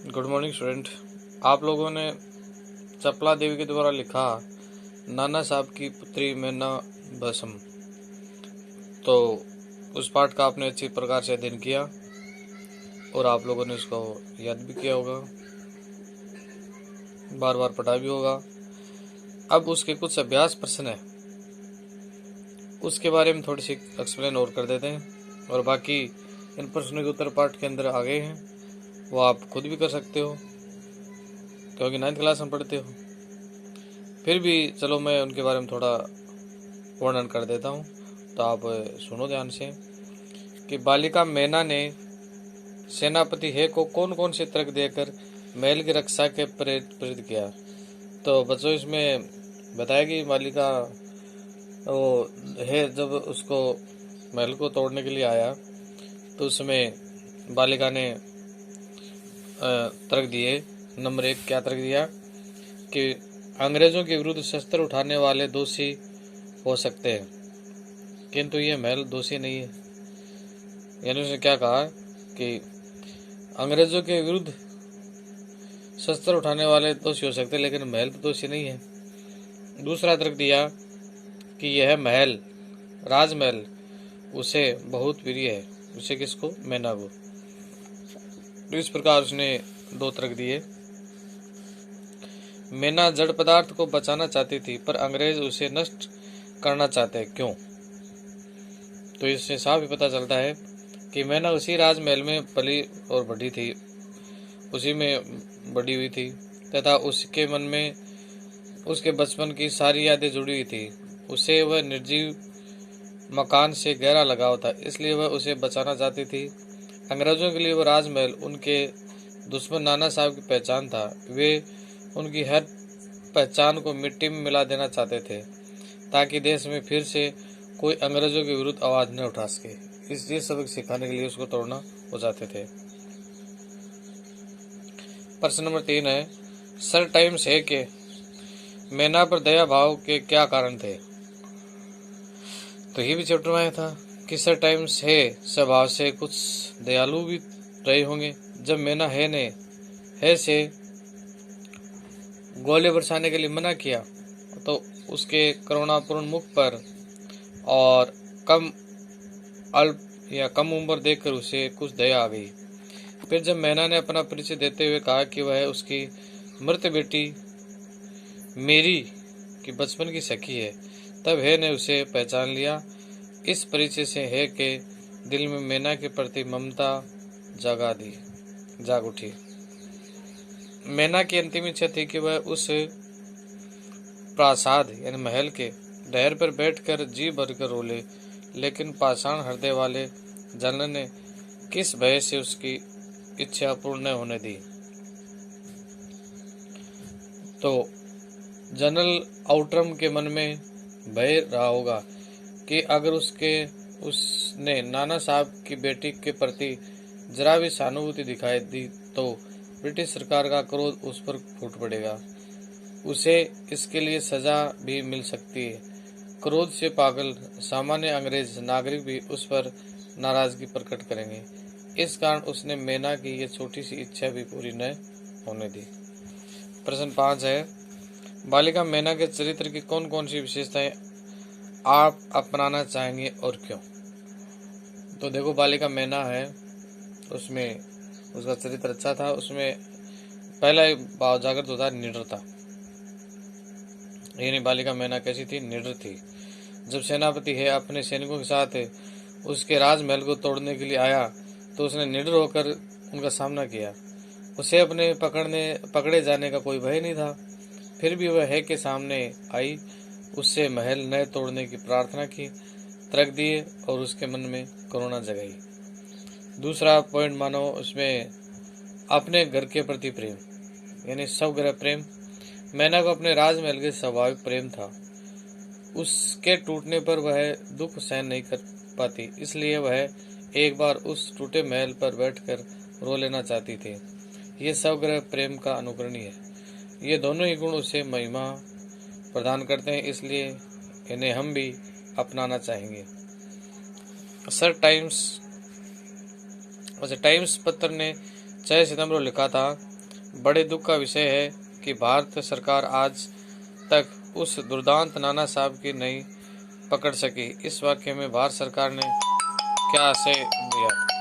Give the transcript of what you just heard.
Good morning student. आप लोगों ने चपला देवी के द्वारा लिखा नाना साहब की पुत्री मैना बसम, तो उस पाठ का आपने अच्छी प्रकार से अध्ययन किया और आप लोगों ने इसको याद भी किया होगा, बार बार पढ़ा भी होगा। अब उसके कुछ अभ्यास प्रश्न है, उसके बारे में थोड़ी सी एक्सप्लेन और कर देते हैं, और बाकी इन प्रश्नों के उत्तर पाठ के अंदर आ गए हैं, वो आप खुद भी कर सकते हो क्योंकि 9th क्लास में पढ़ते हो। फिर भी चलो मैं उनके बारे में थोड़ा वर्णन कर देता हूँ, तो आप सुनो ध्यान से कि बालिका मैना ने सेनापति हे को कौन कौन से तर्क देकर महल की रक्षा के प्रेरित किया। तो बच्चों इसमें बताया कि बालिका वो है जब उसको महल को तोड़ने के लिए आया तो उसमें बालिका ने तर्क दिए। नंबर 1 क्या तर्क दिया कि अंग्रेजों के विरुद्ध शस्त्र उठाने वाले दोषी हो सकते हैं किंतु ये महल दोषी नहीं है। यानी उसने क्या कहा कि अंग्रेजों के विरुद्ध शस्त्र उठाने वाले दोषी हो सकते हैं लेकिन महल तो दोषी नहीं है। दूसरा तर्क दिया कि यह महल राजमहल उसे बहुत प्रिय है, उसे किसको, मैना को। तो इस प्रकार उसने 2 तर्क दिए। मैना जड़ पदार्थ को बचाना चाहती थी पर अंग्रेज उसे नष्ट करना चाहते, क्यों। तो इससे साफ ही पता चलता है कि मैना उसी राजमहल में पली और बढ़ी थी, उसी में बड़ी हुई थी तथा उसके मन में उसके बचपन की सारी यादें जुड़ी हुई थी। उसे वह निर्जीव मकान से गहरा लगाव था, इसलिए वह उसे बचाना चाहती थी। अंग्रेजों के लिए वह राजमहल उनके दुश्मन नाना साहब की पहचान था। वे उनकी हर पहचान को मिट्टी में मिला देना चाहते थे ताकि देश में फिर से कोई अंग्रेजों के विरुद्ध आवाज न उठा सके। इसलिए सबक सिखाने के लिए उसको तोड़ना हो जाते थे। प्रश्न नंबर 3 है, सर टाइम्स है कि मैना पर दया भाव के क्या कारण थे। तो ये भी चैप्टर में आया था कि सर टाइम्स है स्वभाव से कुछ दयालु भी रहे होंगे। जब मैना है से गोले बरसाने के लिए मना किया तो उसके करुणापूर्ण मुख पर और कम उम्र देखकर उसे कुछ दया आ गई। फिर जब मैना ने अपना परिचय देते हुए कहा कि वह उसकी मृत बेटी मेरी की बचपन की सखी है, तब है ने उसे पहचान लिया। इस परिचय से है के दिल में मैना के प्रति ममता जाग उठी। मैना की अंतिम इच्छा थी कि वह उस प्रासाद यानी महल के डहर पर बैठकर जी भरकर रोले, लेकिन पाषाण हृदय वाले जनरल ने किस भय से उसकी इच्छा पूर्ण न होने दी। तो जनरल आउटरम के मन में भय रहा होगा कि अगर उसने नाना साहब की बेटी के प्रति जरा भी सहानुभूति दिखाई दी तो ब्रिटिश सरकार का क्रोध उस पर फूट पड़ेगा, उसे इसके लिए सजा भी मिल सकती है। क्रोध से पागल सामान्य अंग्रेज नागरिक भी उस पर नाराजगी प्रकट करेंगे। इस कारण उसने मैना की ये छोटी सी इच्छा भी पूरी न होने दी। प्रश्न 5 है, बालिका मैना के चरित्र की कौन कौन सी विशेषताएं आप अपनाना चाहेंगे और क्यों। तो देखो, बालिका मैना है, उसमें उसका चरित्र अच्छा था। उसमें पहला भाव जागृत होता है निडरता। यानी बालिका मैना कैसी थी, निडर थी। जब सेनापति है अपने सैनिकों के साथ उसके राजमहल को तोड़ने के लिए आया तो उसने निडर होकर उनका सामना किया। उसे अपने पकड़े जाने का कोई भय नहीं था। फिर भी वह है के सामने आई, उससे महल न तोड़ने की प्रार्थना की, तर्क दिए और उसके मन में करुणा जगाई। दूसरा पॉइंट मानो उसमें अपने घर के प्रति प्रेम, यानी स्वगृह प्रेम। मैना को अपने राजमहल के स्वाभाविक प्रेम था। उसके टूटने पर वह दुख सहन नहीं कर पाती, इसलिए वह एक बार उस टूटे महल पर बैठकर रो लेना चाहती थी। ये स्वगृह प्रेम का अनुकरणीय है। ये दोनों ही गुण उसे महिमा प्रदान करते हैं, इसलिए इन्हें हम भी अपनाना चाहेंगे। सर टाइम्स पत्र ने 6 सितंबर को लिखा था बड़े दुख का विषय है कि भारत सरकार आज तक उस दुर्दांत नाना साहब की नहीं पकड़ सकी। इस वाक्य में भारत सरकार ने क्या आशय दिया?